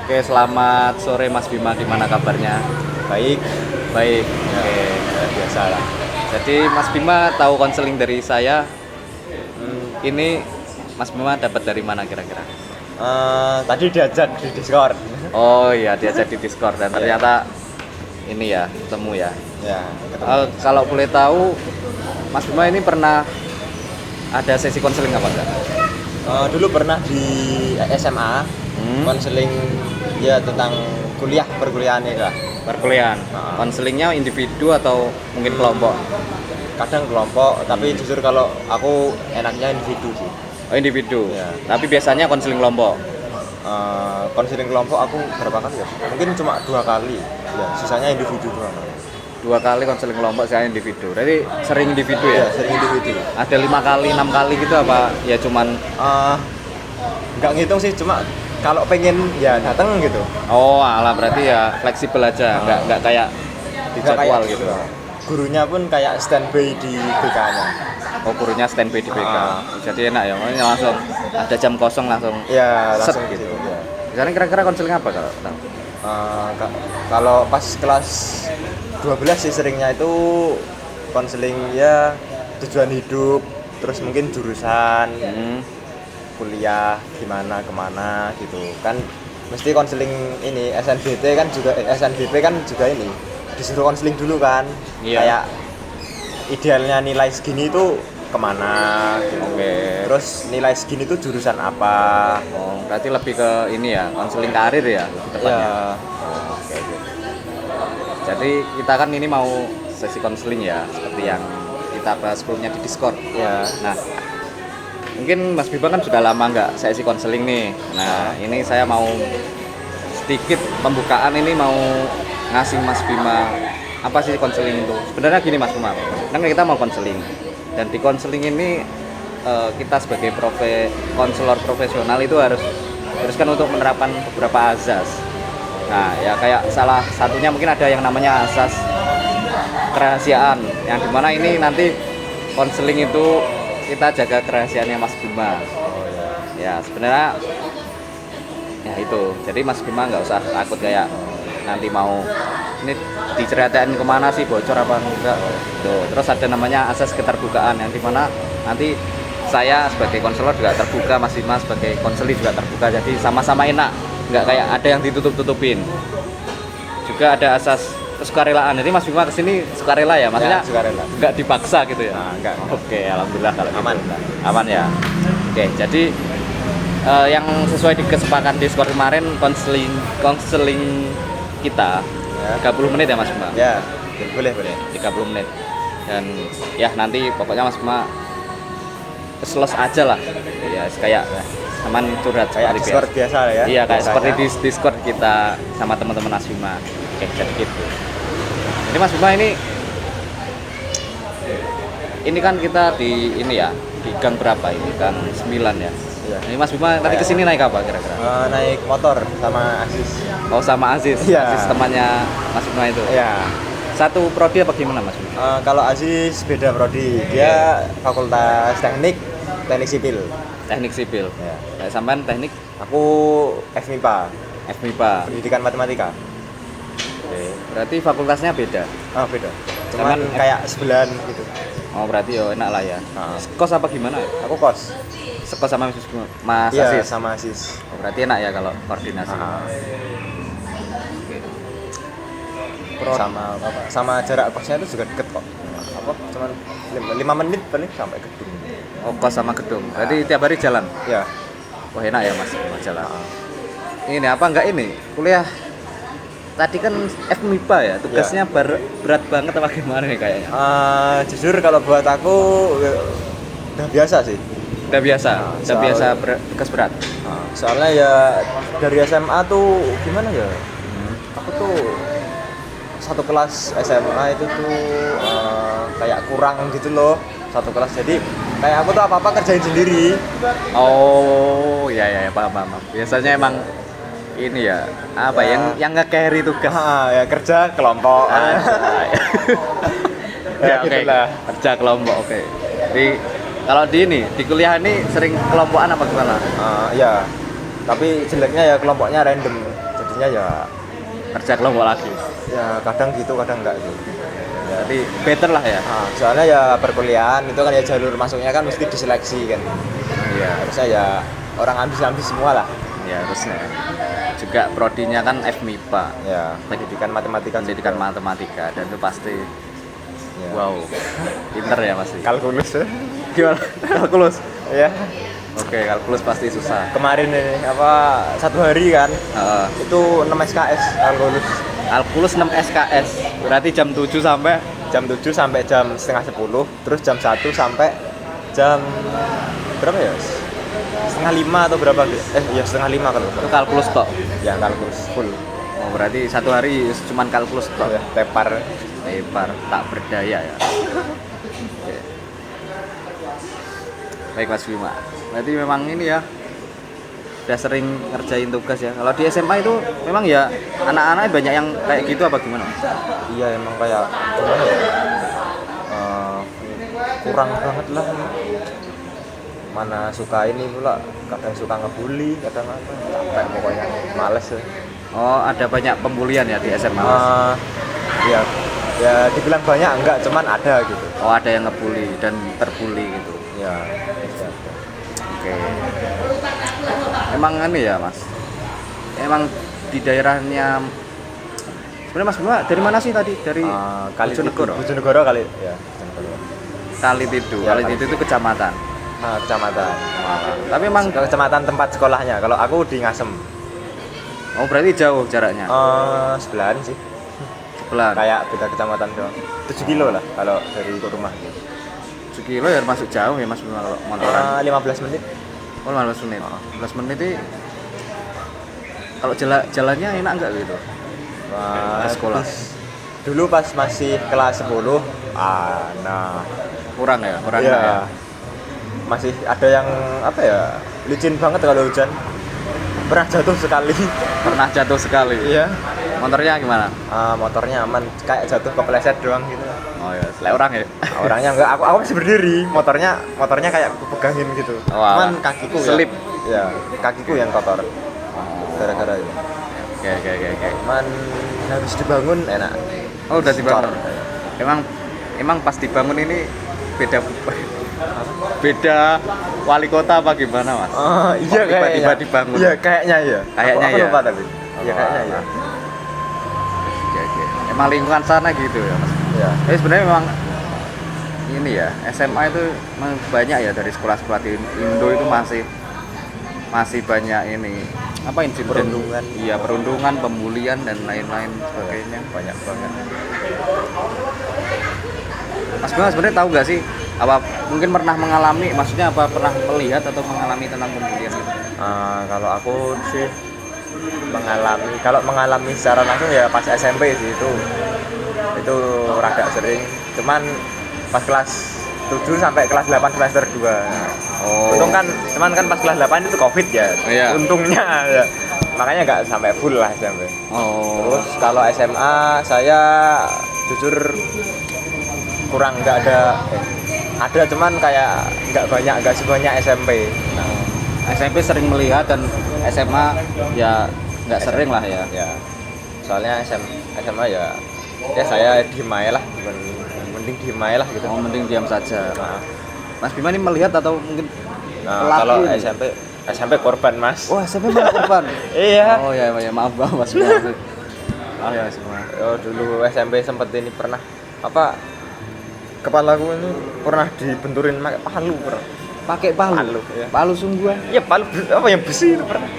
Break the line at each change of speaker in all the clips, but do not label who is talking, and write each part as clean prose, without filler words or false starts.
Oke, selamat sore Mas Bima, gimana kabarnya?
Baik,
Baik.
ya,
Oke.
biasa lah.
Jadi Mas Bima tahu konseling dari saya. Ini Mas Bima dapat dari mana kira-kira?
Tadi diajak di Discord.
Oh iya, diajak di Discord dan
Iya.
ternyata ini ya, ketemu ya.
Ya, ketemu.
Kalau boleh tahu, Mas Bima ini pernah ada sesi konseling apa enggak?
Dulu pernah di SMA, konseling ya tentang perkuliahan ini lah.
Perkuliahan.
Ah.
Konselingnya individu atau mungkin kelompok?
Kadang kelompok, tapi jujur kalau aku enaknya individu sih.
Oh, individu.
Iya.
Tapi biasanya konseling kelompok.
Konseling kelompok aku berapa kali ya? Mungkin cuma 2 kali. Ya, sisanya individu doang.
2 kali konseling kelompok, saya individu. Jadi sering individu
Ya,
ya?
sering individu.
Ada 5 kali, 6 kali gitu apa? Ya cuman
Nggak ngitung sih, cuma kalau pengen ya datang gitu.
oh alah, berarti ya fleksibel aja, nggak kayak di
Nggak
jadwal
kayak-
gitu.
Gurunya pun kayak standby di BK-nya.
Oh, gurunya standby di BK.
Ah.
Jadi enak ya, makanya langsung ada jam kosong langsung.
Ya, langsung
Set
gitu.
gitu.
Ya.
Sekarang kira-kira konseling apa kalau tahu?
Kalau pas kelas 12 sih seringnya itu konseling ya tujuan hidup, terus mungkin jurusan, kuliah gimana kemana gitu kan, mesti konseling ini SNBT kan juga SNBP kan juga ini disuruh konseling dulu kan.
Iya.
Kayak idealnya nilai segini itu kemana gitu.
Oke.
Terus nilai segini tuh jurusan apa.
Oh, berarti lebih ke ini ya, konseling karir ya lebih tepatnya.
Ya,
Oke, oke. Jadi kita kan ini mau sesi konseling ya, seperti yang kita bahas sebelumnya di Discord.
ya.
Nah, mungkin Mas Bima kan sudah lama nggak sesi konseling nih. Nah, ini saya mau sedikit pembukaan, ini mau ngasih Mas Bima apa sih konseling itu. Sebenarnya gini Mas Bima, kan kita mau konseling dan di konseling ini kita sebagai konselor profesional itu haruskan untuk menerapkan beberapa azas. Nah, ya kayak salah satunya mungkin ada yang namanya asas kerahasiaan, yang dimana ini nanti konseling itu kita jaga kerahasiaannya Mas Bima. Ya sebenarnya ya itu, jadi Mas Bima nggak usah takut kayak nanti mau ini diceritain kemana sih, bocor apa enggak tuh. Terus ada namanya asas keterbukaan, yang dimana nanti saya sebagai konselor juga terbuka, Mas Bima sebagai konseling juga terbuka, jadi sama-sama enak, nggak kayak ada yang ditutup-tutupin. Juga ada asas kesukarelaan, jadi Mas Bima kesini sukarela ya, maksudnya
Ya, sukarela.
nggak dipaksa gitu ya.
Nah, enggak.
Oke, alhamdulillah kalau gitu.
Aman.
Aman ya. Oke, jadi yang sesuai di kesepakatan Discord kemarin, konseling kita
Ya.
30 menit ya Mas Bima.
Ya, boleh.
30 menit. Dan ya nanti pokoknya Mas Bima keselos aja lah. Ya kayak teman curhat
Kayak
seperti
Discord biasa lah ya.
Iya, kayak
Biasanya.
seperti di Discord kita sama teman-teman Mas Bima. Oke, jadi gitu. Jadi Mas Bima ini kan kita di ini ya, di gang berapa ini? Gang 9 ya.
Iya.
Ini Mas Bima tadi kesini naik apa kira-kira?
Naik motor sama Aziz.
Oh, sama Aziz.
Iya.
Aziz temannya Mas Bima itu.
Ya.
Satu prodi apa gimana Mas Bima?
Kalau Aziz beda prodi. Dia Fakultas Teknik Sipil.
Teknik sipil.
Ya.
Kayak sampean teknik
Aku FMIPA,
FMIPA.
Pendidikan Matematika.
Oke. Berarti fakultasnya beda.
Beda. Cuman
Cuman
kayak sebelahan gitu.
Oh, berarti yo enak lah ya.
Ah.
Kos apa gimana?
Aku kos.
Sekos sama Mas
Iya,
Aziz.
sama Aziz.
Oh, berarti enak ya kalau koordinasi. Oke.
Sama jarak kosnya itu juga deket kok. Cuman 5 menit paling sampai gedung.
Oh, kos sama gedung. Berarti tiap hari jalan.
Ya.
Wah, enak ya Mas jalan. Ini apa enggak ini? Kuliah tadi kan FMIPA ya, tugasnya berat banget apa gimana nih kayaknya?
Jujur kalau buat aku udah biasa sih.
Udah biasa, tugas berat.
Soalnya ya dari SMA tuh gimana ya? Aku tuh satu kelas SMA itu tuh kayak kurang gitu loh, satu kelas. Jadi kayak aku tuh apa-apa kerjain sendiri.
Oh, ya paham. Biasanya emang ini ya, apa
Ya.
yang nge-carry tugas.
Ya kerja kelompok.
Ya, oke.
gitulah.
Kerja kelompok, oke. Kalau di kuliah ini sering kelompokan apa gimana?
Ya, tapi jeleknya ya kelompoknya random. jadinya ya
kerja kelompok lagi.
ya kadang gitu kadang enggak gitu.
Jadi better lah ya.
Nah, soalnya ya perkuliahan itu kan ya jalur masuknya kan mesti diseleksi kan.
Iya.
Harusnya ya orang ambis-ambis semua lah.
Ya harusnya. Juga prodinya kan FMIPA,
Ya, pendidikan matematika
pendidikan matematika, dan itu pasti
ya.
wow, pinter ya pasti.
Kalkulus ya.
Gimana? Kalkulus.
Ya.
Oke, kalkulus pasti susah.
Kemarin ini apa 1 hari kan
Heeh.
itu 6 SKS kalkulus.
Kalkulus 6 SKS. Berarti jam 7 sampai
Jam 7 sampai jam setengah 10, terus jam 1 sampai jam berapa ya? Setengah 5 atau berapa? Ya setengah 5 kalau.
itu kalkulus tok.
Ya kalkulus full.
Oh, berarti satu hari cuman kalkulus tok.
Ya, tepar.
Lebar, tak berdaya ya. Oke. Baik Mas Bima. Berarti memang ini ya udah sering ngerjain tugas ya. Kalau di SMA itu memang ya anak-anak banyak yang kayak gitu apa gimana?
Iya emang kayak gimana ya? Kurang banget lah. Mana suka ini pula, kadang suka ngebully, kadang apa, capek pokoknya, males ya.
Oh, ada banyak pembulian ya di SMA. Mas?
Ya, ya dibilang banyak enggak, cuman ada gitu.
Oh, ada yang ngebully dan terbully gitu.
Ya,
Oke. Emang ini ya Mas. Emang di daerahnya sebenarnya Mas Bima dari mana sih tadi? Dari Bojonegoro.
Bojonegoro kali, ya. Bojonegoro.
Kalitidu.
Ya,
Kalitidu itu kecamatan.
Kecamatan.
Tapi emang
Kecamatan tempat sekolahnya. Kalau aku di Ngasem.
oh berarti jauh jaraknya.
Sebelahan sih.
Sebelah.
Kayak beda kecamatan doang. 7 kilo lah kalau dari rumah gitu.
7 kilo ya masuk jauh ya Mas Bima kalau motoran.
15 menit.
Oh 15 menit. 15 menit itu kalau jalannya enak enggak gitu? Ke sekolah.
Dulu pas masih kelas 10, nah
Kurang ya, kurang
iya.
enggak ya.
Masih ada yang apa ya? Licin banget kalau hujan. Pernah jatuh sekali.
Pernah jatuh sekali.
Iya.
Motornya gimana?
Motornya aman, kayak jatuh kepleset doang gitu.
Oh ya, selek orang ya.
Orangnya enggak, aku masih berdiri. Motornya kayak aku pegangin gitu.
Oh,
Cuman kakiku
selip.
Ya, kakiku yang kotor. Gara-gara itu.
Oke.
Cuman habis dibangun enak.
Oh, udah dibangun.
Cor.
Emang pas dibangun ini beda wali kota apa gimana Mas?
Iya
kok tiba-tiba dibangun.
Iya, kayaknya ya.
Kayaknya
aku
ya.
lupa tapi. Iya, kayaknya ya.
Oke. Emang lingkungan sana gitu ya Mas?
Iya.
Tapi sebenarnya memang ini ya, SMA itu memang banyak ya dari sekolah-sekolah di Indo itu masih banyak ini apa insiden
Perundungan.
Iya, perundungan, pembulian dan lain-lain sebagainya.
Banyak banget.
Mas Bima sebenarnya tahu nggak sih apa mungkin pernah mengalami, maksudnya apa pernah melihat atau mengalami tentang pembulian gitu?
Kalau aku sih kalau mengalami secara langsung ya pas SMP sih itu rada sering. Cuman pas kelas 7 sampai kelas 8 semester 2.
Oh.
Cuman kan pas kelas 8 itu Covid ya.
Iya.
Untungnya ya. Makanya nggak sampai full lah SMP.
Oh.
Terus kalau SMA saya jujur kurang, nggak ada cuman kayak nggak sebanyak SMP.
SMP sering melihat dan SMA ya nggak sering lah ya.
Ya. Soalnya SMA ya saya diem aja lah, mending diem aja lah gitu.
Oh, mending diam saja.
Nah,
Mas Bima ini melihat atau mungkin
kalau
ini?
SMP korban Mas.
Wah, SMP malah korban.
Iya.
Oh ya, maaf Mas Bima. Oh ya, semua.
Dulu SMP sempet ini pernah kepalaku ini pernah dibenturin pakai palu pernah.
Pakai palu.
Palu, ya.
Palu sungguhan.
Iya palu apa yang besi itu pernah.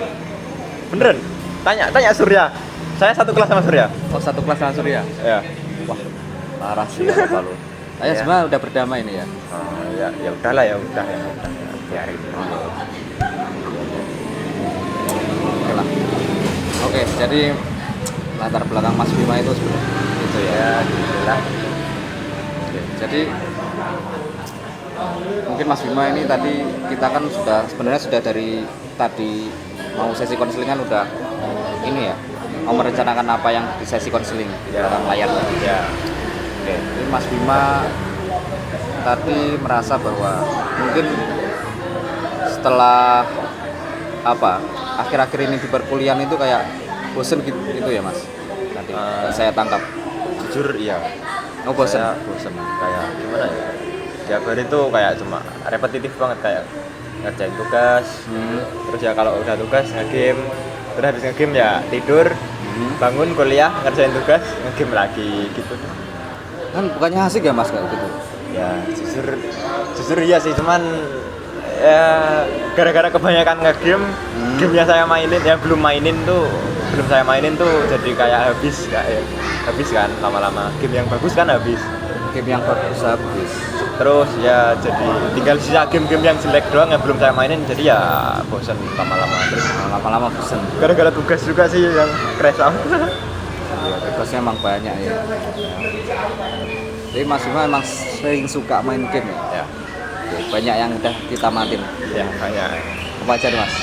Beneran? Tanya Surya. Saya satu kelas sama Surya.
Oh, satu kelas sama Surya.
Ya.
Wah, parah sih ya palu. Saya
Iya.
sebenarnya udah berdamai ini ya.
Ya udahlah ya udah. Biarin.
Oke lah. Oke, jadi latar belakang Mas Bima itu sebenarnya itu ya.
Ya, gitulah.
Oke, jadi mungkin Mas Bima ini tadi kita kan sebenarnya sudah dari tadi mau sesi konselingan udah ini ya, mau merencanakan apa yang di sesi konseling di belakang layar tadi.
Ya.
Oke, jadi Mas Bima tadi merasa bahwa mungkin setelah akhir-akhir ini di perkuliahan itu kayak bosen gitu ya mas nanti saya tangkap.
Jujur iya.
Oh bosen.
Saya bosen kayak gimana ya? Tiap hari itu kayak cuma repetitif banget kayak ngerjain tugas. Terus ya kalau udah tugas nge-game, terus habis nge-game ya tidur, bangun kuliah, ngerjain tugas, nge-game lagi gitu.
Kan bukannya asik ya mas kayak gitu?
Ya jujur iya sih, cuman ya gara-gara kebanyakan nge-game, game yang saya mainin ya belum saya mainin tuh jadi kayak habis kan lama-lama. Game yang bagus kan habis.
Game yang bagus habis.
Terus ya jadi tinggal sisa game-game yang jelek doang yang belum saya mainin, jadi ya bosan lama-lama. Terus
Lama-lama bosen.
gara-gara tugas juga sih yang crash out.
Ya tugasnya emang banyak ya. Jadi Mas Bima emang sering suka main game ya?
Ya,
Oke, banyak yang udah kita matiin.
ya banyak.
Apa aja nih mas?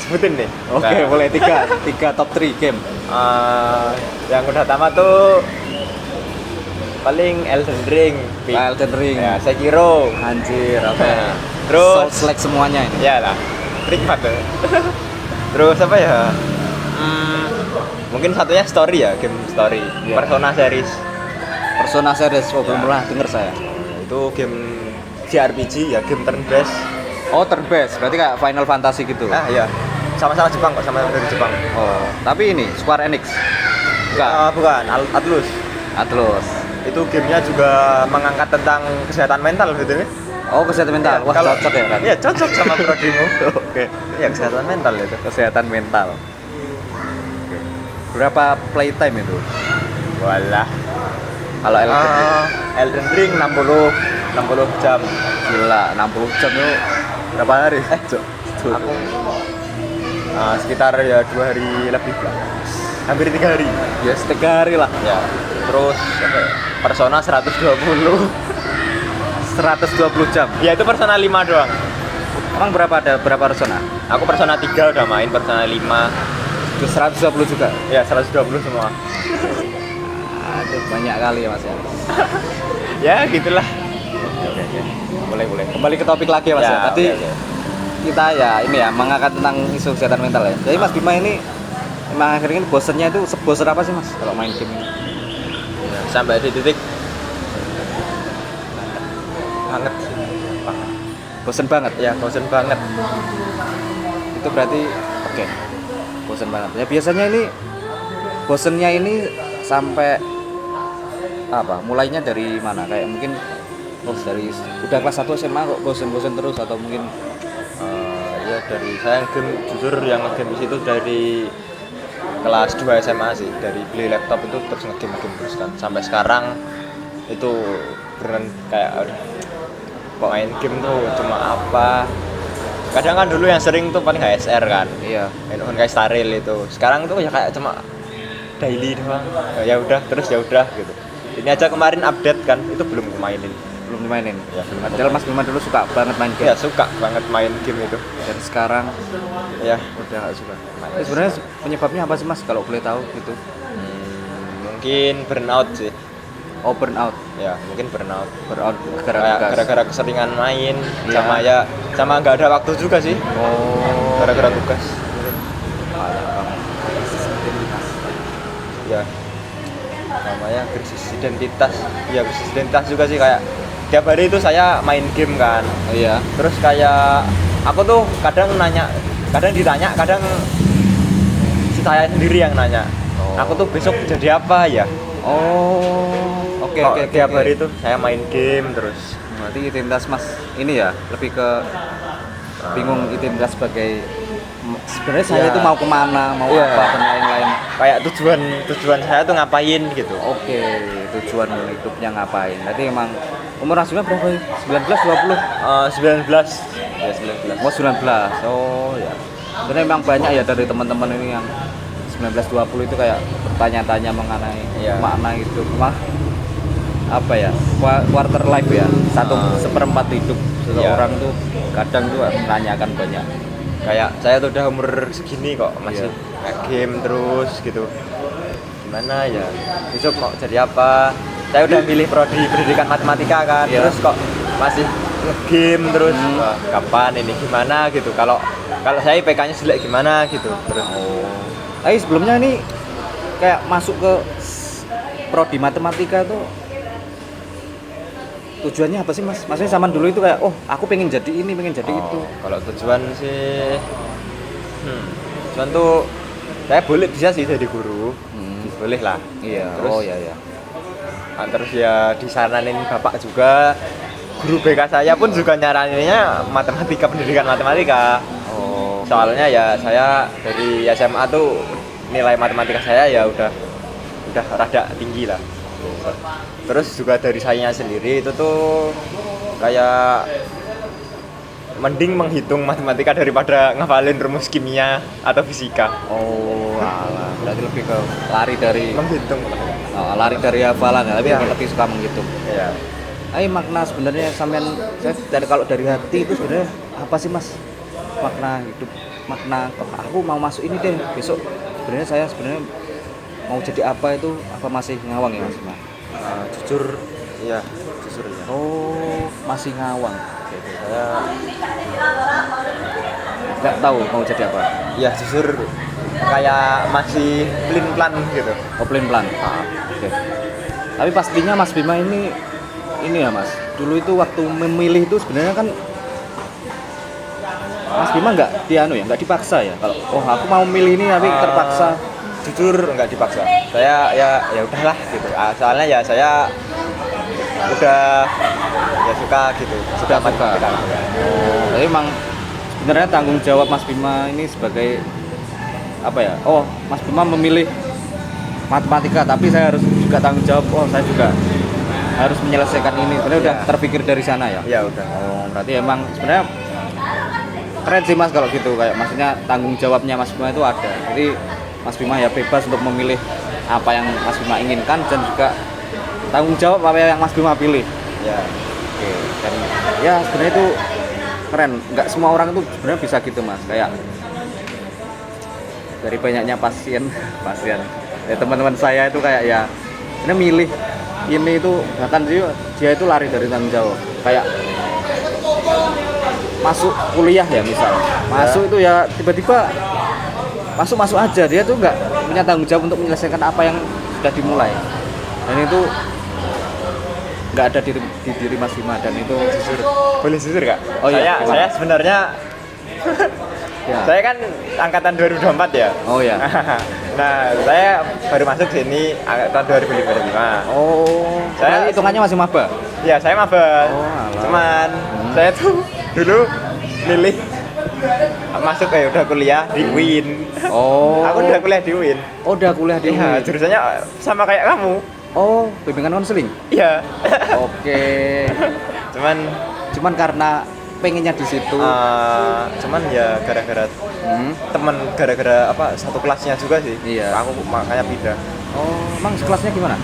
Sebutin nih.
Oke,
Nah,
boleh tiga top 3 game.
yang udah tamat tuh paling Elden Ring.
Elden Ring.
Ya, Sekiro.
Anjir, oke.
Terus
Souls-like semuanya ini.
ya lah, nikmat tuh. Terus apa ya? Mungkin satunya story ya, game story.
Ya.
Persona series.
Persona series, oh belum
Ya.
pernah denger saya.
Itu game JRPG ya, game turn based.
Oh, turn based, berarti kayak Final Fantasy gitu.
Ah iya. Sama-sama Jepang kok, sama dari Jepang.
Oh, tapi ini Square Enix. Bukan.
Bukan, Atlus.
Atlus.
Itu gamenya juga mengangkat tentang kesehatan mental gitu nih.
Oh, kesehatan mental.
Ya,
Wah,
kalau-
cocok ya kan?
Iya, cocok sama prodimu.
Oke.
Iya, kesehatan mental itu.
Kesehatan mental. Oke. Berapa playtime itu?
Walah.
Kalau Elden Ring?
Elden Ring 60 jam.
Gila, 60 jam itu berapa hari? Cok.
Aku sekitar ya 2 hari lebih lah. Hampir 3 hari.
Ya, 3 hari lah.
Ya. Terus apa ya? Persona 120.
120 jam.
Ya itu Persona 5 doang.
Emang ada berapa persona?
Aku Persona 3 udah main, Persona 5.
Itu 120 juga.
Ya 120 semua.
Aduh, banyak kali ya mas ya.
Ya gitulah.
Boleh. Kembali ke topik lagi ya mas ya. Tadi
oke.
kita ya ini ya mengangkat tentang isu kesehatan mental ya. Jadi Mas Bima ini emang akhirnya ini bosennya itu sebosen apa sih mas kalau main game ini?
Ya, sampai di titik banget sih.
Bosen banget.
Ya bosen banget.
Itu berarti oke. Bosen banget. Ya biasanya ini bosennya ini sampai apa? Mulainya dari mana? Kayak mungkin dari udah kelas 1 SMA kok bosen-bosen terus atau mungkin
Ya dari saya game jujur yang game di situ dari kelas 2 SMA sih, dari beli laptop itu terus ngegame terus kan sampai sekarang itu beneran kayak aduh, kok main game tuh cuma apa. Kadang kan dulu yang sering tuh paling HSR kan,
iya.
main kayak Staril itu. Sekarang tuh ya kayak cuma daily doang. Ya udah terus ya udah gitu. Ini aja kemarin update kan, itu belum mainin.
Belum dimainin.
Ya, belum
Padahal Mas Bima dulu suka banget main game.
Ya suka banget main game itu.
Dan sekarang
Ya
udah gak suka. Sebenarnya penyebabnya apa sih mas kalau boleh tahu gitu?
mungkin burnout sih.
Oh, burnout.
Ya mungkin burnout.
Burnout
Kayak
tugas.
gara-gara keseringan main
Iya.
sama nggak ada waktu juga sih
Oh,
gara-gara tugas.
banyak banget.
Ya namanya krisis identitas. Ya krisis identitas juga sih, kayak tiap hari itu saya main game kan,
Iya.
terus kayak aku tuh kadang ditanya, kadang saya sendiri yang nanya.
Oh.
Aku tuh besok jadi apa ya?
Oh, oke.
Kok tiap hari itu saya main game terus.
Berarti identitas mas ini ya lebih ke bingung identitas sebagai sebenarnya saya
Ya.
itu mau kemana, mau
Iya.
apa dan lain-lain.
Kayak tujuan saya tuh ngapain gitu.
Oke, tujuan hidupnya ngapain? Berarti emang umur Mas Bima berapa? 19, 20?
19. Ya 19.
Oh 19. Oh ya. Sebenarnya memang banyak ya dari teman-teman ini yang 19 20 itu kayak bertanya-tanya mengenai
Iya.
makna hidup, apa ya? Quarter life ya. Seperempat hidup seseorang tuh kadang tuh menanyakan banyak.
Kayak saya tuh udah umur segini kok masih
Iya.
main game terus gitu. Gimana ya? Besok kok jadi apa? Saya udah pilih prodi pendidikan matematika kan.
Iya.
Terus kok masih nge-game terus. Wah, kapan ini gimana gitu. Kalau saya IPK-nya jelek gimana gitu. Terus
Oh. Tapi sebelumnya ini kayak masuk ke prodi matematika tuh tujuannya apa sih mas? Maksudnya zaman dulu itu kayak, oh aku pengen jadi ini, pengen jadi itu.
Kalau tujuan sih, tujuan tuh saya boleh bisa sih jadi guru, boleh lah.
Iya.
Terus,
oh iya.
terus ya disaranin bapak juga, guru BK saya pun juga nyaraninnya matematika, pendidikan matematika.
Oh.
Soalnya ya saya dari SMA tuh nilai matematika saya ya udah rada tinggi lah. Terus juga dari saya sendiri itu tuh kayak mending menghitung matematika daripada ngafalin rumus kimia atau fisika.
Oh, alah. Berarti lebih ke lari dari
Menghitung.
lari dari hafalan ya, tapi
Iya.
lebih suka menghitung.
Iya.
Makna sebenarnya sampean kalau dari hati itu sebenarnya apa sih mas? Makna hidup, makna aku mau masuk ini deh besok. Sebenarnya mau jadi apa itu apa masih ngawang ya mas?
Jujur ya.
Oh, masih ngawang.
Saya
Nggak tahu mau jadi apa.
ya jujur kayak masih plan gitu.
Oh, plan. Oke. Tapi pastinya Mas Bima ini ya Mas. Dulu itu waktu memilih itu sebenarnya kan Mas Bima nggak dipaksa ya. Kalau aku mau milih ini tapi terpaksa.
Jujur nggak dipaksa. Saya ya udahlah gitu. Soalnya ya saya udah ya suka gitu.
Suka.
matematika.
Tapi emang sebenarnya tanggung jawab Mas Bima ini sebagai apa ya? Oh, Mas Bima memilih matematika, tapi saya harus juga tanggung jawab. Oh, saya juga harus menyelesaikan ini. Sebenarnya udah terpikir dari sana ya.
Ya udah.
Oh, berarti emang sebenarnya keren sih Mas kalau gitu. Kayak maksudnya tanggung jawabnya Mas Bima itu ada. Jadi Mas Bima ya bebas untuk memilih apa yang Mas Bima inginkan dan juga tanggung jawab apa yang Mas Bima pilih.
Ya.
Oke, dan ya sebenarnya itu keren. Nggak semua orang itu sebenarnya bisa gitu Mas. Kayak dari banyaknya pasien ya teman-teman saya itu kayak ya ini milih ini itu bahkan dia itu lari dari tanggung jawab. Kayak masuk kuliah ya misal, masuk itu ya tiba-tiba masuk aja, dia tuh nggak punya tanggung jawab untuk menyelesaikan apa yang sudah dimulai, dan itu nggak ada di diri Mas Bima. Dan itu
Boleh jujur nggak?
Oh iya, gimana?
Saya sebenarnya
ya.
saya kan angkatan 2024 ya.
Oh ya.
Nah, saya baru masuk sini angkatan 2005.
Oh,
Saya
hitungannya masih maba.
Ya, saya maba.
Oh, alah.
Cuman saya tuh dulu milih masuk udah kuliah di UIN.
Oh.
Aku udah kuliah di UIN.
Oh, udah kuliah di
Iya,
UIN.
jurusannya sama kayak kamu.
Oh, bimbingan konseling.
Iya.
Oke. Cuman karena pengennya di situ.
Cuman ya gara-gara teman, gara-gara apa satu kelasnya juga sih.
Iya.
Aku makanya pindah.
Oh, emang kelasnya gimana?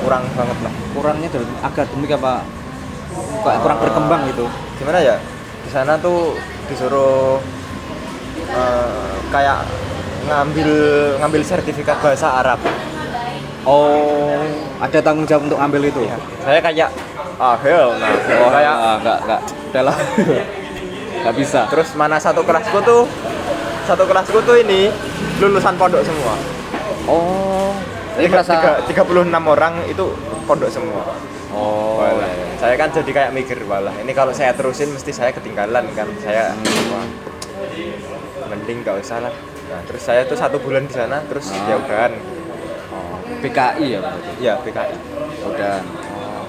Kurang banget lah.
Kurangnya dari akademik apa? Kayak kurang berkembang gitu.
Gimana ya? Di sana tuh disuruh kayak ngambil sertifikat bahasa Arab.
Oh, ada tanggung jawab untuk ambil itu.
Ya, saya kayak hell nah.
Oh,
Kayak
enggak. Udahlah. Enggak bisa.
terus mana satu kelasku tuh ini lulusan pondok semua.
Oh,
Jadi
ini merasa
36 orang itu pondok semua.
Oh,
Walah.
iya.
Saya kan jadi kayak mikir, walah ini kalau saya terusin mesti saya ketinggalan kan. Saya wah, mending gak usah lah. Nah, terus saya tuh 1 bulan di sana terus ya udahan.
Oh, PKI ya berarti.
Ya PKI.
Udah. Oh.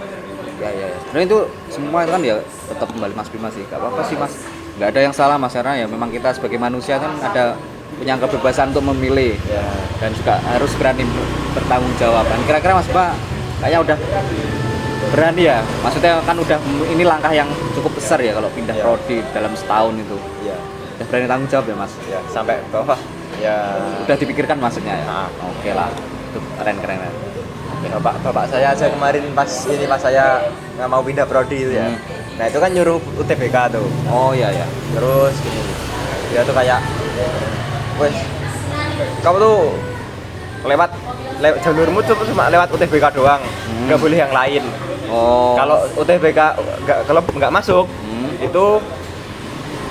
Ya. Sebenarnya itu semua itu kan ya tetap kembali Mas Bima sih. Gak apa-apa sih Mas. Nggak ada yang salah Mas, karena ya memang kita sebagai manusia kan ada punya kebebasan untuk memilih
Ya.
dan juga harus berani bertanggung jawab. Dan kira-kira Mas Bima kayaknya udah berani ya. Maksudnya kan udah ini langkah yang cukup besar ya kalau pindah
Ya.
prodi dalam setahun itu.
Ya.
Udah berani tanggung jawab ya Mas.
Ya sampai bawah. Ya.
Udah dipikirkan maksudnya ya.
Nah.
Oke lah. Itu keren.
Bapak saya aja kemarin pas saya nggak mau pindah prodi itu ya. Nah itu kan nyuruh UTBK tuh.
Oh iya.
Terus gini, dia tuh kayak, wes, kamu tuh lewat jalurmu cuma lewat UTBK doang, nggak boleh yang lain.
Oh.
Kalau UTBK kalau nggak masuk, itu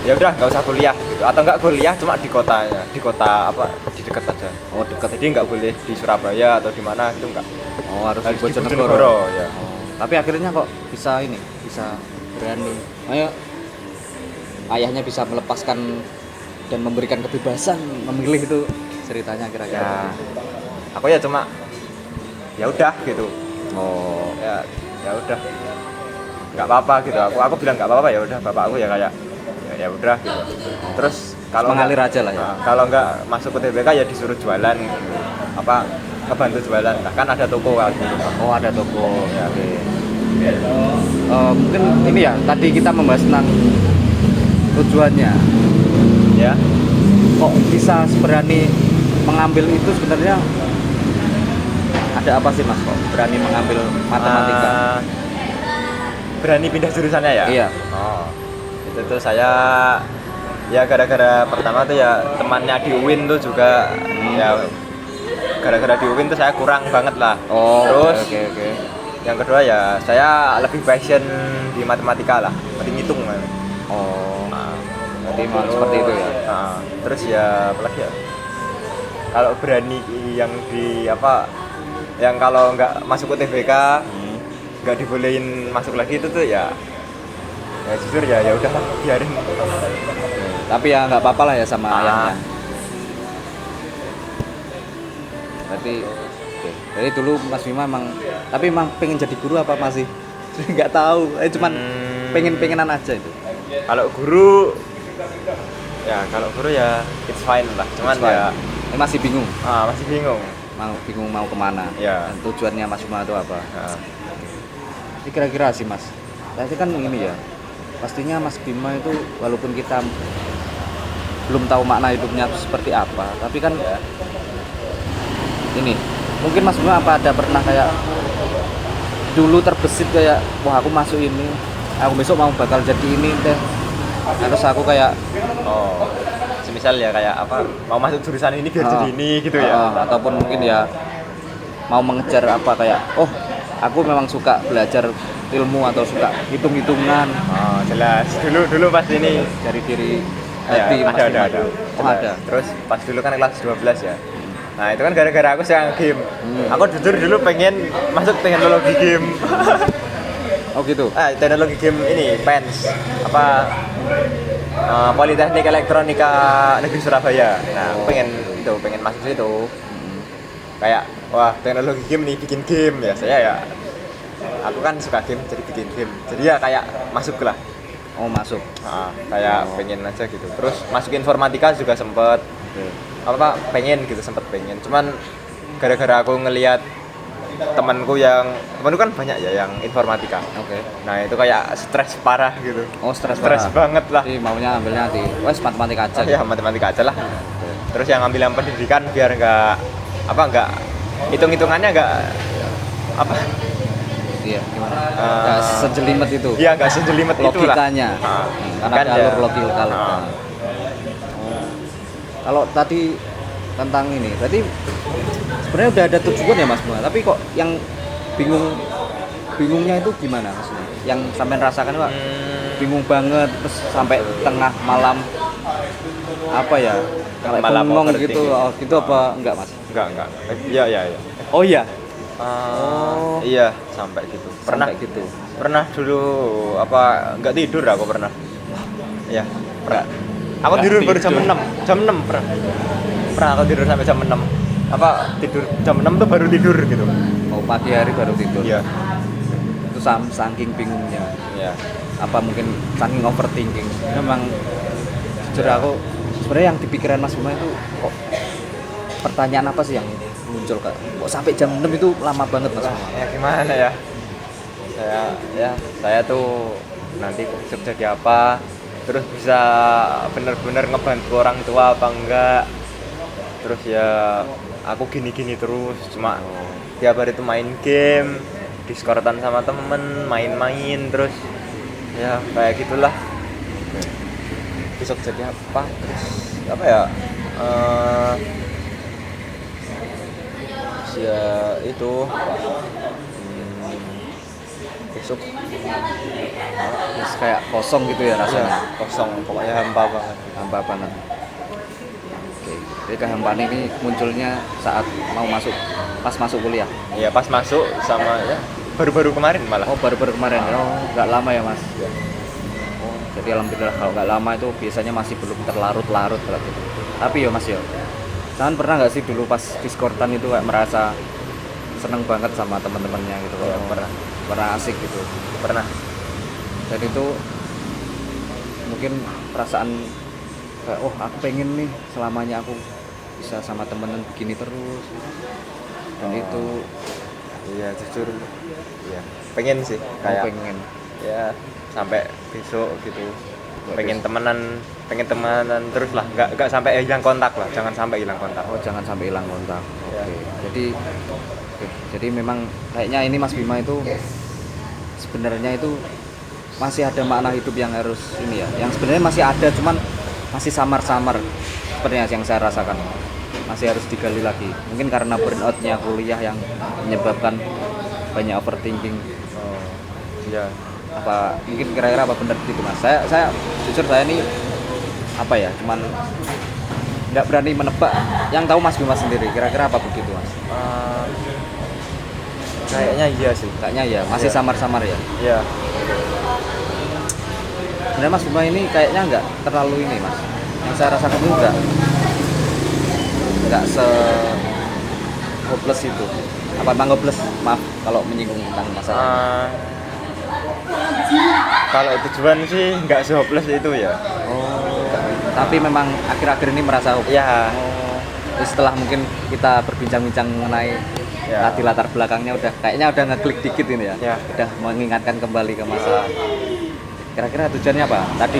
ya udah nggak usah kuliah gitu. gitu, atau enggak kuliah cuma di kotanya, di kota apa di dekat aja.
Oh, dekat.
Jadi nggak boleh di Surabaya atau di mana itu enggak.
Oh, harus di
Harus di
Bojonegoro.
Bojonegoro ya.
Oh, tapi akhirnya kok bisa ini, bisa berani. Ayo, ayahnya bisa melepaskan dan memberikan kebebasan memilih itu ceritanya kira-kira.
Ya, aku ya cuma ya udah gitu.
Oh,
Ya udah. Nggak apa-apa gitu. Aku bilang nggak apa-apa, ya udah bapakku ya kayak ya udah gitu. Terus kalau
mengalir
nggak-
aja lah ya.
Nah, kalau nggak masuk ke TBK ya disuruh jualan gitu. Apa ngebantu jualan. Nah, kan ada toko kan gitu.
Oh, ada toko.
Ya.
Oke. Mungkin ini ya, tadi kita membahas tentang tujuannya.
Ya.
Kok bisa berani mengambil itu sebenarnya ada apa sih Mas kok berani mengambil matematika?
Berani pindah jurusannya ya?
Iya.
Oh. Itu tuh saya ya gara-gara pertama tuh ya temannya di UIN tuh juga ya gara-gara di UIN tuh saya kurang banget lah.
Oh,
Terus
oke.
yang kedua ya saya lebih passion di matematika lah, penting ngitung kan.
Oh,
Nah,
berarti memang seperti itu ya.
nah, terus ya apalagi ya kalau berani yang di apa yang kalau nggak masuk ke TBK nggak dibolehin masuk lagi itu tuh ya jujur ya udah biarin.
Tapi ya nggak apa-apa lah ya sama
Ah.
ayahnya. Berarti oke. Jadi dulu Mas Bima tapi emang pengen jadi guru apa masih? Nggak tahu. Cuman pengenan aja itu.
Kalau guru ya it's fine lah, cuman
It's fine.
ya
Masih bingung.
masih bingung
Mau kemana?
Ya.
Dan tujuannya Mas Bima itu apa?
Nah,
Jadi kira-kira sih Mas. Tapi kan ini ya. Pastinya Mas Bima itu walaupun kita belum tahu makna hidupnya seperti apa, tapi kan ini mungkin Mas Bima apa ada pernah kayak dulu terbesit kayak wah aku masuk ini, aku besok mau bakal jadi ini deh. Terus aku kayak
oh semisal ya kayak apa mau masuk jurusan ini biar jadi ini gitu ya.
ataupun mungkin ya mau mengejar apa kayak oh aku memang suka belajar ilmu atau suka hitung-hitungan
Oh, jelas. Dulu pas ini
dari diri
ya,
hati Mas Bima
ada.
itu. Oh,
Jelas.
ada.
Terus pas dulu kan kelas 12 ya. Nah, itu kan gara-gara aku sayang game. Aku jujur dulu pengen masuk teknologi game.
Oh gitu.
Teknologi game ini PENS apa Politeknik Elektronika Negeri Surabaya. Nah, aku pengen masuk situ. Kayak wah, teknologi game nih bikin game ya. Saya ya aku kan suka game jadi bikin game. Jadi ya kayak masuk lah.
Oh masuk.
Kayak pengen aja gitu. Terus masuk informatika juga sempet pengen cuman gara-gara aku ngelihat temanku kan banyak ya yang informatika.
Oke.
Nah itu kayak stres parah gitu.
Oh stres
banget lah.
Jadi maunya ambilnya di wes matematika aja.
Ya matematika aja lah. Terus yang ambil yang pendidikan biar nggak hitung-hitungannya nggak apa
Iya gimana? Nggak sejelimet itu.
Iya nggak sejelimet itu lah.
Logikanya. Karena
Kan
ada
ya.
alur logika. Kalau tadi tentang ini, berarti sebenarnya udah ada tujuan ya Mas Bima. Tapi kok yang bingungnya itu gimana maksudnya? Yang sampean rasakan Pak? Bingung banget terus sampai tengah malam apa ya? Kalau
Malam
bengong
overthinking.
gitu, gitu apa enggak Mas?
Enggak. Iya.
Oh iya.
Iya sampai gitu.
Sampai gitu.
Pernah dulu nggak tidur aku pernah. Iya pernah. Aku
Nggak
tidur baru jam
tidur.
6 pernah. Pernah aku tidur sampai jam 6. Tidur jam 6 tuh baru tidur gitu.
Mau pagi hari baru tidur.
Iya.
Itu saking bingungnya.
Iya.
Apa mungkin saking overthinking. Memang jujur aku sebenarnya yang di pikiran Mas Bima itu kok pertanyaan apa sih yang muncul kok sampai jam 6 itu lama banget Mas Bima.
Ya gimana ya? Saya tuh nanti besok jadi apa? Terus bisa benar-benar ngebantu orang tua apa enggak? Terus ya aku gini-gini terus cuma tiap hari itu main game, diskortan sama temen, main-main terus ya kayak gitulah. Besok jadi apa? Terus apa ya? Ya itu besok
kayak kosong gitu ya rasanya.
Ya, kosong, pokoknya hampa banget.
Hampa banget. Oke, jadi kehampaan ini munculnya saat mau masuk, pas masuk kuliah.
Ya pas masuk sama ya baru-baru kemarin malah.
Oh, baru-baru kemarin. Oh, nggak lama ya mas.
Ya.
Oh, jadi alhamdulillah kalau nggak lama itu biasanya masih belum terlarut-larut kalau gitu. Tapi ya mas ya, jangan pernah nggak sih dulu pas diskortan itu kayak merasa seneng banget sama teman-temannya gitu.
Ya,
Pernah asik gitu.
pernah.
Dan itu mungkin perasaan kayak oh aku pengen nih selamanya aku bisa sama temen begini terus. Dan itu
Iya jujur, ya pengen sih
kayak
kayak
pengen.
ya sampai besok gitu.
Nggak
pengen temenan terus lah, nggak sampai hilang kontak lah, jangan sampai hilang kontak.
Oh jangan sampai hilang kontak.
Ya.
Oke. Jadi memang kayaknya ini Mas Bima itu sebenarnya itu masih ada makna hidup yang harus ini ya. Yang sebenarnya masih ada cuman masih samar-samar sepertinya yang saya rasakan. Masih harus digali lagi. Mungkin karena burnout-nya kuliah yang menyebabkan banyak overthinking.
Oh iya.
Apa mungkin kira-kira apa benar gitu Mas? Saya jujur saya ini apa ya? Cuman nggak berani menebak. Yang tahu Mas Bima sendiri. Kira-kira apa begitu Mas?
Kayaknya iya sih.
Kayaknya ya masih
Iya.
samar-samar ya.
Iya.
Sebenarnya Mas Bima ini kayaknya nggak terlalu ini Mas. Yang saya rasakan itu nggak se hopeless itu. Apa bang hopeless? Maaf kalau menyinggung tentang masalah.
Kalau tujuan sih nggak se-hopeless itu ya.
Oh. Tapi memang akhir-akhir ini merasa hopeless.
Iya.
Jadi setelah mungkin kita berbincang-bincang mengenai
Ya.
tadi latar belakangnya kayaknya udah ngeklik dikit ini ya.
Ya.
Udah mengingatkan kembali ke masa. Kira-kira tujuannya apa? Tadi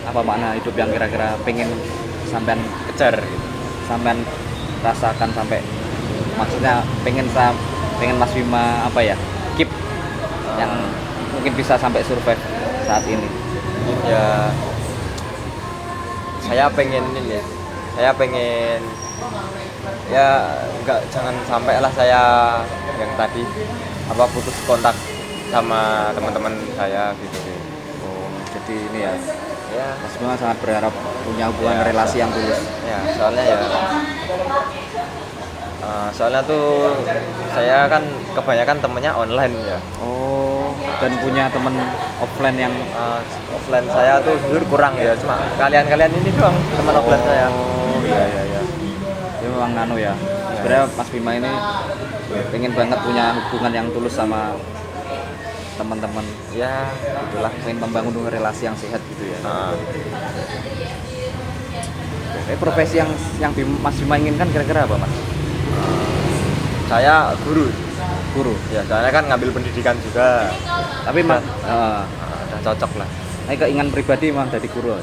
apa makna hidup yang kira-kira pengen sampean
Kejar gitu.
sampean rasakan sampai maksudnya pengen Mas Bima apa ya keep yang mungkin bisa sampai survive saat ini.
Ya saya pengen ya jangan sampai lah saya yang tadi apa putus kontak sama teman-teman saya gitu.
Oh, jadi ini ya
Ya
Mas Bima sangat berharap punya hubungan
Ya,
relasi yang tulus.
ya soalnya tuh saya kan kebanyakan temennya online ya.
Oh, dan punya temen offline yang
Offline saya tuh jujur kurang ya, cuma kalian ini doang teman offline saya.
Oh iya. Dia memang nano ya. Sebenarnya Mas Bima ini pengen banget punya hubungan yang tulus sama teman-teman.
Ya
Itulah pengen membangun relasi yang sehat gitu ya. Profesi yang Mas Bima inginkan kira-kira apa Mas?
Saya guru
Guru.
ya, soalnya kan ngambil pendidikan juga.
Tapi Mas,
Udah cocok lah.
keinginan pribadi memang jadi guru.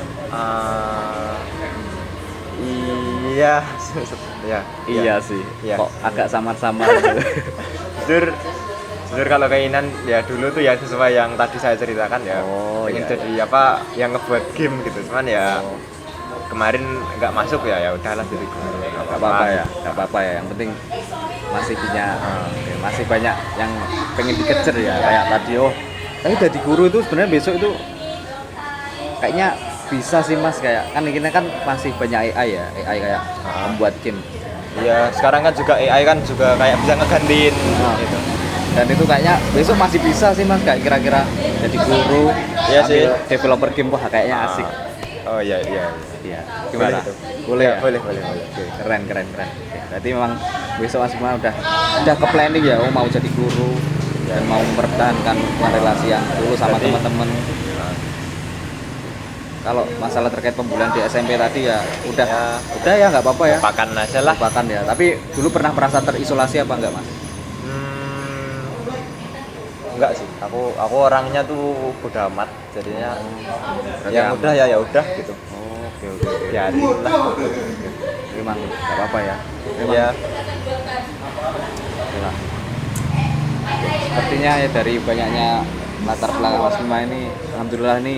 Iya ya
Iya sih.
Iya.
Kok agak samar-samar gitu.
jujur kalau keinginan ya dulu tuh ya sesuai yang tadi saya ceritakan ya.
Oh,
Pengen
iya.
jadi apa yang ngebuat game gitu, cuman ya kemarin nggak masuk ya udahlah jadi guru.
Gak apa-apa ya. Yang penting masih punya masih banyak yang pengen dikejar ya. Kayak tadi tapi jadi guru itu sebenarnya besok itu kayaknya bisa sih Mas, kayak kan kita kan masih banyak AI ya, AI kayak membuat game.
Ya sekarang kan juga AI kan juga kayak bisa ngegantiin gitu.
Dan itu kayaknya besok masih bisa sih Mas, kayak kira-kira jadi guru,
Iya
ambil
sih.
developer game, wah kayaknya asik.
Oh iya.
Iya. Gimana?
Boleh itu.
Boleh ya?
Boleh.
Oke, keren. Oke, berarti memang besok Mas Bima udah ke planning ya, mau jadi guru dan mau mempertahankan hubungan relasi yang dulu sama
Berarti-
teman-teman. Kalau masalah terkait pembulian di SMP tadi ya udah ya nggak apa-apa ya.
Lupakan aja lah.
Lupakan ya. Tapi dulu pernah merasa terisolasi apa enggak Mas?
Enggak sih. Aku orangnya tuh bodo amat. Jadinya
Berarti
yang
aman.
udah ya udah gitu.
Oke.
Biarin lah.
Memang nggak apa-apa ya. Memang.
Iya.
Itulah. Sepertinya ya dari banyaknya latar belakang Mas Bima ini, alhamdulillah ini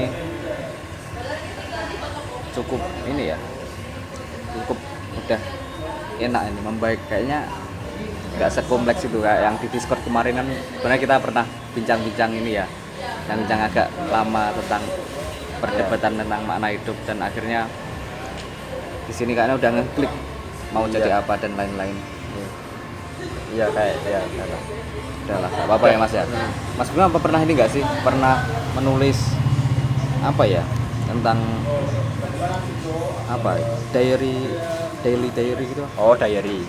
cukup ini ya, cukup udah enak ini, membaik kayaknya, nggak sekompleks itu kayak yang di Discord kemarin kan. Sebenarnya kita pernah bincang-bincang ini ya, bincang-bincang agak lama tentang perdebatan tentang makna hidup, dan akhirnya di sini kayaknya udah ngeklik mau jadi apa dan lain-lain.
Iya kayak ya kayak.
Udahlah, gak apa-apa ya Mas ya. Mas Bima apa pernah ini nggak sih? Pernah menulis apa ya tentang apa daily diary gitu?
Oh, diary.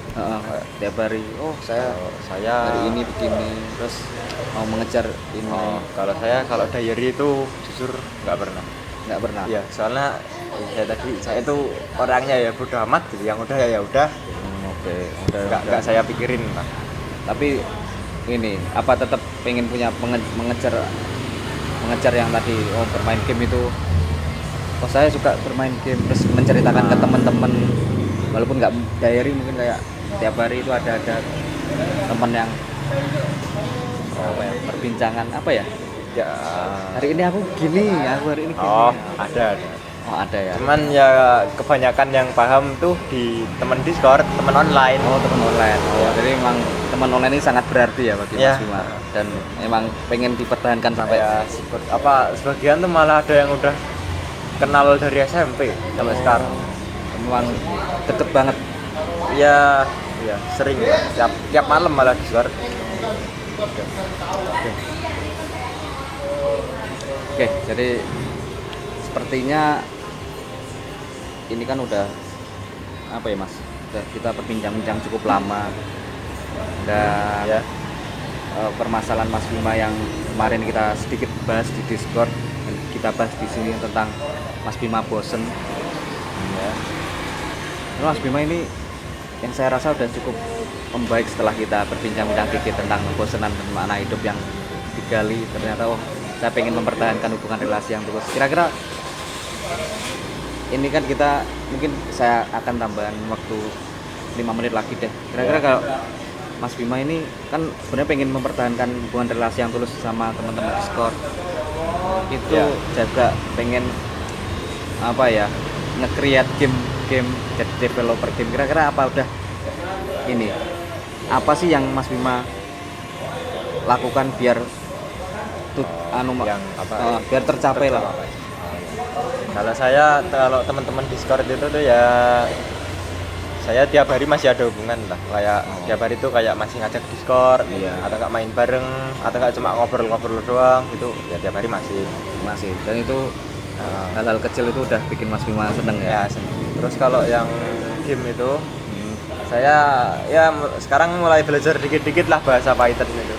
Tiap hari. Oh saya
Saya
hari ini begini, terus mau mengejar ini.
kalau diary itu jujur nggak pernah.
Nggak pernah.
Iya, soalnya saya itu orangnya ya bodo amat gitu. Yang udah ya udah.
Oke. Udah.
Nggak saya pikirin lah.
Tapi ini apa tetap pengen punya mengejar yang tadi bermain game itu. Oh saya suka bermain game, terus menceritakan ke teman-teman, walaupun nggak diary, mungkin kayak tiap hari itu ada teman yang apa ya, perbincangan apa ya,
Ya.
hari ini aku hari ini gini.
Oh, ada.
Oh ada ya.
Cuman ya kebanyakan yang paham tuh di teman Discord, teman online.
Oh teman online. Oh jadi memang teman online ini sangat berarti ya bagi
Ya.
Mas Bima, dan emang pengen dipertahankan sampai
Ya, sebagian tuh malah ada yang udah kenal dari SMP sampai sekarang.
memang deket banget.
Ya, sering ya. Tiap malam malah Discord.
Oke, jadi sepertinya ini kan udah apa ya Mas? Udah kita berbincang-bincang cukup lama. Dan
Ya.
Permasalahan Mas Bima yang kemarin kita sedikit bahas di Discord, dan kita bahas di sini tentang Mas Bima bosen.
Ya.
Mas Bima ini yang saya rasa udah cukup membaik setelah kita berbincang-bincang dikit tentang kebosanan dan makna hidup yang digali. Ternyata saya pengen mempertahankan hubungan relasi yang tulus. Kira-kira ini kan kita mungkin saya akan tambahan waktu 5 menit lagi deh. Kira-kira kalau Mas Bima ini kan sebenarnya pengen mempertahankan hubungan relasi yang tulus sama teman-teman Discord. Itu
Ya.
juga pengen apa ya, nge-create game jadi developer game. Kira-kira apa udah ini? Apa sih yang Mas Bima lakukan biar
Yang apa?
biar tercapai lah.
Kalau teman-teman Discord itu tuh ya saya tiap hari masih ada hubungan lah, kayak tiap hari tuh kayak masih ngajak Discord,
Iya.
atau nggak main bareng, atau nggak cuma ngobrol-ngobrol doang gitu, ya tiap hari masih.
Dan itu hal-hal kecil itu udah bikin Mas Bima seneng ya.
Terus kalau yang game itu saya ya sekarang mulai belajar dikit-dikit lah bahasa Python itu.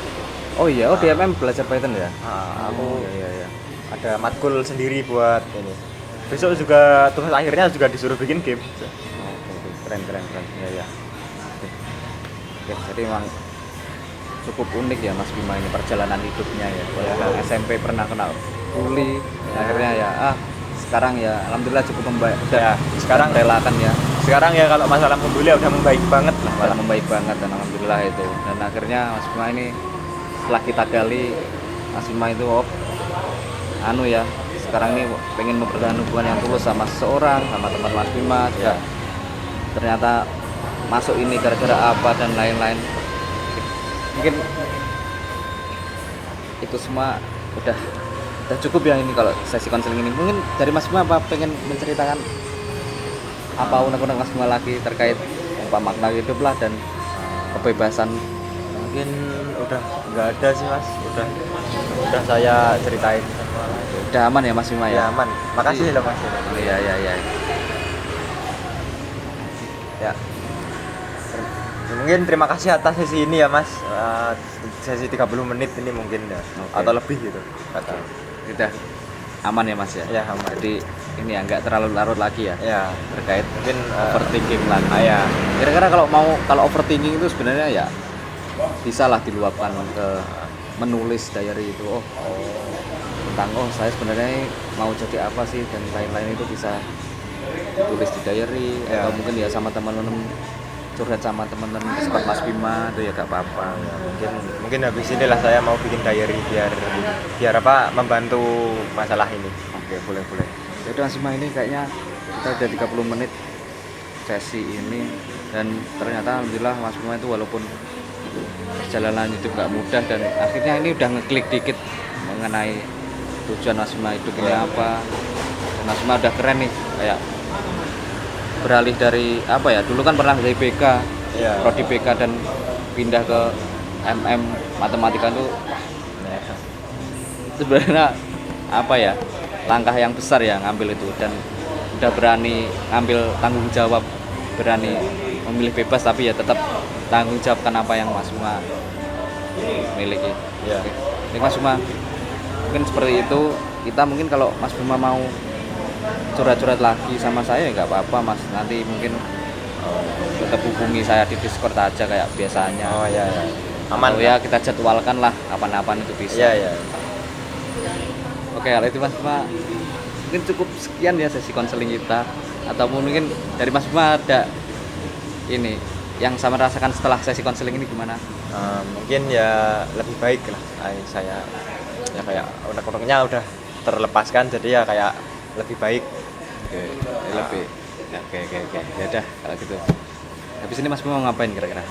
Oh iya, di MM belajar Python ya.
Aku
Iya.
ada matkul sendiri buat ini. Besok juga tugas akhirnya juga disuruh bikin game.
Oke, keren. Iya. Oke, jadi memang cukup unik ya Mas Bima ini perjalanan hidupnya ya. Walaupun SMP pernah kena bully, akhirnya ya sekarang ya alhamdulillah cukup membaik.
Ya, sekarang
relakan ya.
Sekarang ya kalau masalah membuli udah membaik banget lah.
Malah membaik banget, dan alhamdulillah itu. Dan akhirnya Mas Bima ini setelah kita gali, Mas Bima itu ya sekarang ini pengen mempertahankan hubungan yang tulus sama seseorang, sama teman Mas Bima juga. Ternyata masuk ini gara-gara apa dan lain-lain. Mungkin itu semua udah cukup ya ini kalau sesi konseling ini. Mungkin dari Mas Bima apa pengen menceritakan apa unek-unek Mas Bima lagi terkait apa makna hidup lah dan kebebasan?
Mungkin udah nggak ada sih Mas, udah saya ceritain semua.
Udah aman ya Mas Bima ya?
Ya aman, makasih loh Mas.
Iya.
Ya. Mungkin terima kasih atas sesi ini ya Mas. Sesi 30 menit ini mungkin ya.
Oke.
Atau lebih gitu. Kata.
Udah aman ya Mas ya?
Ya aman.
Jadi ini ya nggak terlalu larut lagi ya
Ya,
terkait
mungkin
overthinking lagi.
ya.
Kira-kira kalau overthinking itu sebenarnya ya bisa lah diluapkan ke menulis diary itu. Tentang saya sebenarnya mau jadi apa sih dan lain-lain itu bisa ditulis di diary
Ya.
atau mungkin ya sama teman-teman, curhat sama teman-teman seperti Mas Bima itu ya gak apa-apa.
Mungkin habis inilah saya mau bikin diary biar apa membantu masalah ini.
Oke, boleh. Jadi Mas Bima ini kayaknya kita udah 30 menit sesi ini, dan ternyata alhamdulillah Mas Bima itu walaupun perjalanan hidup gak mudah, dan akhirnya ini udah ngeklik dikit mengenai tujuan Mas Bima hidup ini apa. Dan Mas Bima udah keren nih, kayak beralih dari apa ya, dulu kan pernah dari BK,
Iya.
prodi BK dan pindah ke MM matematika tuh
Ya.
sebenarnya apa ya, langkah yang besar ya ngambil itu, dan udah berani ngambil tanggung jawab, berani memilih bebas tapi ya tetap tanggung jawabkan apa yang Mas Bima miliki.
Iya.
Oke. Mas Bima, mungkin seperti itu. Kita mungkin kalau Mas Bima mau curhat-curhat lagi sama saya ya nggak apa-apa Mas, nanti mungkin tetap hubungi saya di Discord aja kayak biasanya.
Oh iya, iya. Aman.
Atau ya kita jadwalkan lah kapan-kapan itu bisa.
Iya, iya.
Oke, kalau itu Mas Bima mungkin cukup sekian ya sesi konseling kita, atau mungkin dari Mas Bima ada ini yang sama rasakan setelah sesi konseling ini gimana?
Mungkin ya lebih baik lah. Saya ya kayak unek-uneknya udah terlepaskan, jadi ya kayak lebih baik.
Oke, lebih. Oke. Ya udah kalau gitu. Habis ini Mas Bima mau ngapain kira-kira?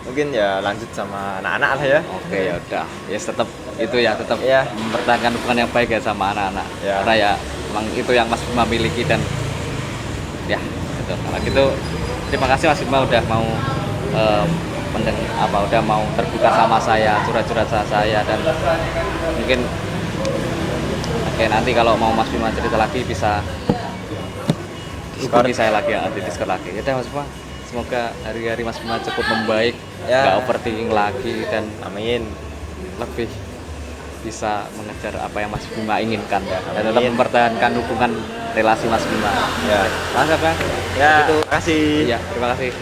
Mungkin ya lanjut sama anak-anak lah ya.
Oke, ya udah. Ya tetap itu ya, tetap
Iya.
mempertahankan hubungan yang baik ya sama anak-anak.
Ya.
Karena ya emang itu yang Mas Bima miliki, dan ya gitu. Kalau gitu terima kasih Mas Bima udah mau udah mau terbuka sama saya, curhat-curhat sama saya, dan mungkin oke, nanti kalau mau Mas Bima cerita lagi bisa hubungi saya lagi ya, di Discord lagi. Ya udah Mas Bima, semoga hari-hari Mas Bima cukup membaik,
Ya.
nggak overthinking lagi, dan
Amin.
lebih bisa mengejar apa yang Mas Bima inginkan, dan tetap
Amin.
mempertahankan hubungan relasi Mas Bima.
Ya.
Mas Bang,
Ya,
itu
makasih.
iya, terima kasih.